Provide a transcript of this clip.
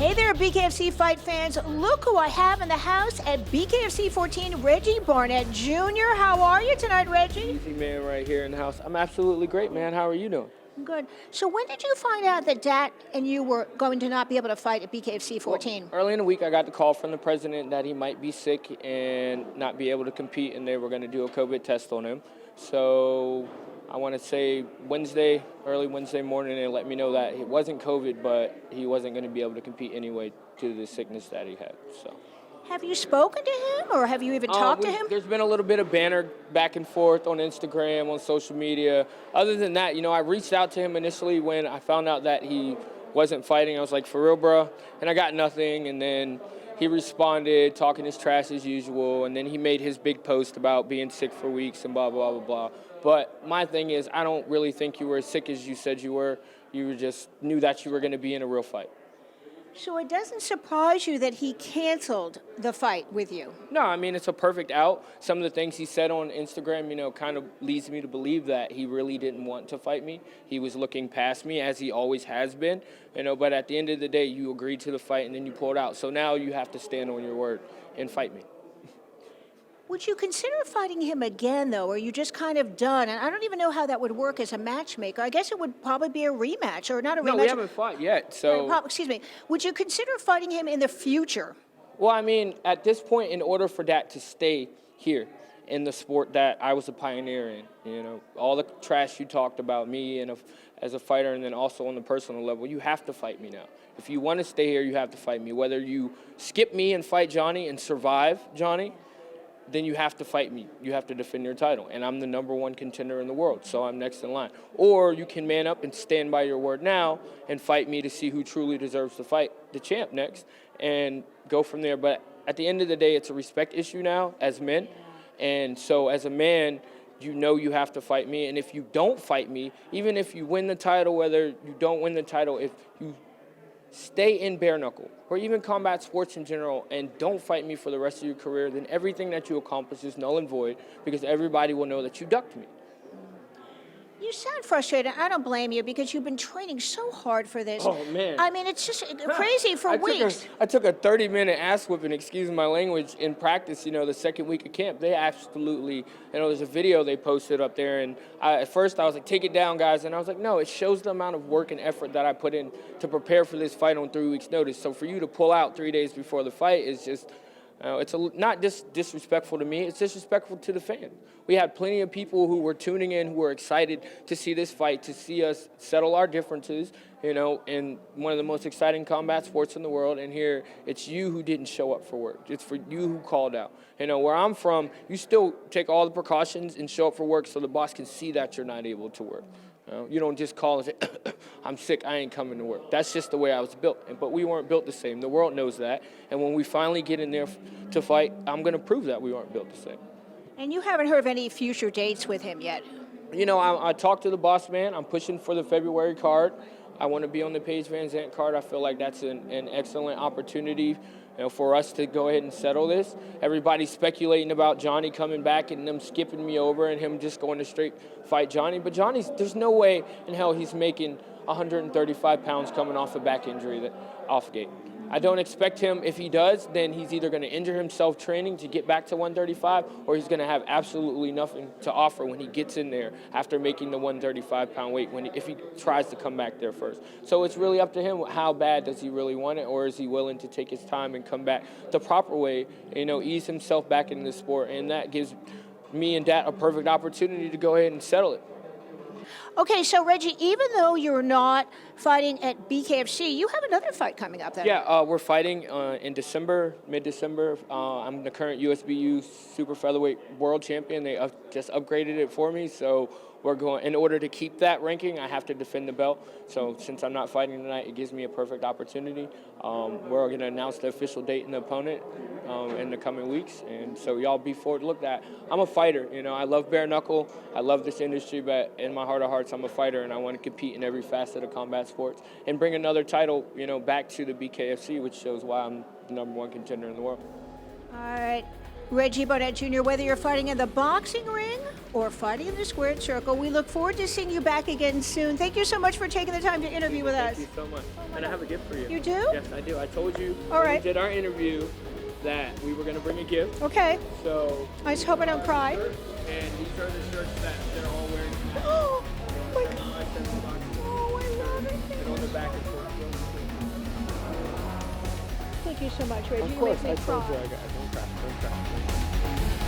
Hey there, BKFC fight fans. Look who I have in the house at BKFC 14, Reggie Barnett Jr. How are you tonight, Reggie? Easy man right here in the house. I'm absolutely great, man. How are you doing? Good. So when did you find out that Dat and you were going to not be able to fight at BKFC 14? Well, early in the week, I got the call from the president that he might be sick and not be able to compete, and they were going to do a COVID test on him. So I want to say early Wednesday morning, they let me know that it wasn't COVID, but he wasn't going to be able to compete anyway due to the sickness that he had. So. Have you spoken to him, or have you even talked to him? There's been a little bit of banter back and forth on Instagram, on social media. Other than that, I reached out to him initially when I found out that he wasn't fighting. I was like, for real, bro? And I got nothing, and then he responded, talking his trash as usual, and then he made his big post about being sick for weeks and blah, blah, blah, blah. But my thing is, I don't really think you were as sick as you said you were. You just knew that you were going to be in a real fight. So it doesn't surprise you that he canceled the fight with you? No, I mean, it's a perfect out. Some of the things he said on Instagram, kind of leads me to believe that he really didn't want to fight me. He was looking past me, as he always has been, but at the end of the day, you agreed to the fight and then you pulled out. So now you have to stand on your word and fight me. Would you consider fighting him again, though, or are you just kind of done? And I don't even know how that would work as a matchmaker. I guess it would probably be a rematch, or not a rematch. No, we haven't fought yet, so... Excuse me. Would you consider fighting him in the future? Well, I mean, at this point, in order for that to stay here in the sport that I was a pioneer in, all the trash you talked about me and as a fighter, and then also on the personal level, you have to fight me now. If you want to stay here, you have to fight me. Whether you skip me and fight Johnny and survive Johnny, then you have to fight me. You have to defend your title. And I'm the #1 contender in the world, so I'm next in line. Or you can man up and stand by your word now and fight me to see who truly deserves to fight the champ next and go from there. But at the end of the day, it's a respect issue now as men. And so as a man, you have to fight me. And if you don't fight me, even if you win the title, whether you don't win the title, if you stay in bare knuckle or even combat sports in general and don't fight me for the rest of your career, then everything that you accomplish is null and void because everybody will know that you ducked me. You sound frustrated. I don't blame you because you've been training so hard for this. Oh, man. I mean, it's just crazy for weeks. I took a 30-minute ass whipping, excuse my language, in practice, the second week of camp. They absolutely, there's a video they posted up there, and at first I was like, take it down, guys. And I was like, no, it shows the amount of work and effort that I put in to prepare for this fight on 3 weeks' notice. So for you to pull out 3 days before the fight is just... it's not just disrespectful to me, it's disrespectful to the fans. We had plenty of people who were tuning in, who were excited to see this fight, to see us settle our differences, in one of the most exciting combat sports in the world. And here, it's you who didn't show up for work. It's for you who called out. Where I'm from, you still take all the precautions and show up for work so the boss can see that you're not able to work. You don't just call and say, I'm sick, I ain't coming to work. That's just the way I was built. But we weren't built the same. The world knows that. And when we finally get in there to fight, I'm going to prove that we aren't built the same. And you haven't heard of any future dates with him yet? I talked to the boss man. I'm pushing for the February card. I want to be on the Paige Van Zandt card. I feel like that's an excellent opportunity for us to go ahead and settle this. Everybody's speculating about Johnny coming back and them skipping me over and him just going to straight fight Johnny. But there's no way in hell he's making 135 pounds coming off a back injury off gate. I don't expect him, if he does, then he's either going to injure himself training to get back to 135 or he's going to have absolutely nothing to offer when he gets in there after making the 135-pound weight if he tries to come back there first. So it's really up to him. How bad does he really want it, or is he willing to take his time and come back the proper way, ease himself back into the sport, and that gives me and Dat a perfect opportunity to go ahead and settle it. Okay, so Reggie, even though you're not fighting at BKFC, you have another fight coming up then. Yeah, we're fighting in December, mid-December. I'm the current USBU super featherweight world champion. They just upgraded it for me, so we're going. In order to keep that ranking, I have to defend the belt. So since I'm not fighting tonight, it gives me a perfect opportunity. We're going to announce the official date and the opponent in the coming weeks, and so y'all be forward to look at. I'm a fighter, I love bare knuckle. I love this industry, but in my heart of hearts, I'm a fighter, and I want to compete in every facet of combat sports and bring another title, back to the BKFC, which shows why I'm the #1 contender in the world. All right. Reggie Barnett Jr., whether you're fighting in the boxing ring or fighting in the squared circle, we look forward to seeing you back again soon. Thank you so much for taking the time to interview with us. Thank you so much. And I have a gift for you. You do? Yes, I do. I told you All when right. we did our interview that we were going to bring a gift. Okay. So, I just hope I don't cry. and these are the shirts that they're all wearing. Oh, my God. I sent the box. Oh, I love it. And on the back and forth. Thank you so much, Reggie. Of You course, make me I told cry. you I got it. Don't cry. Don't cry.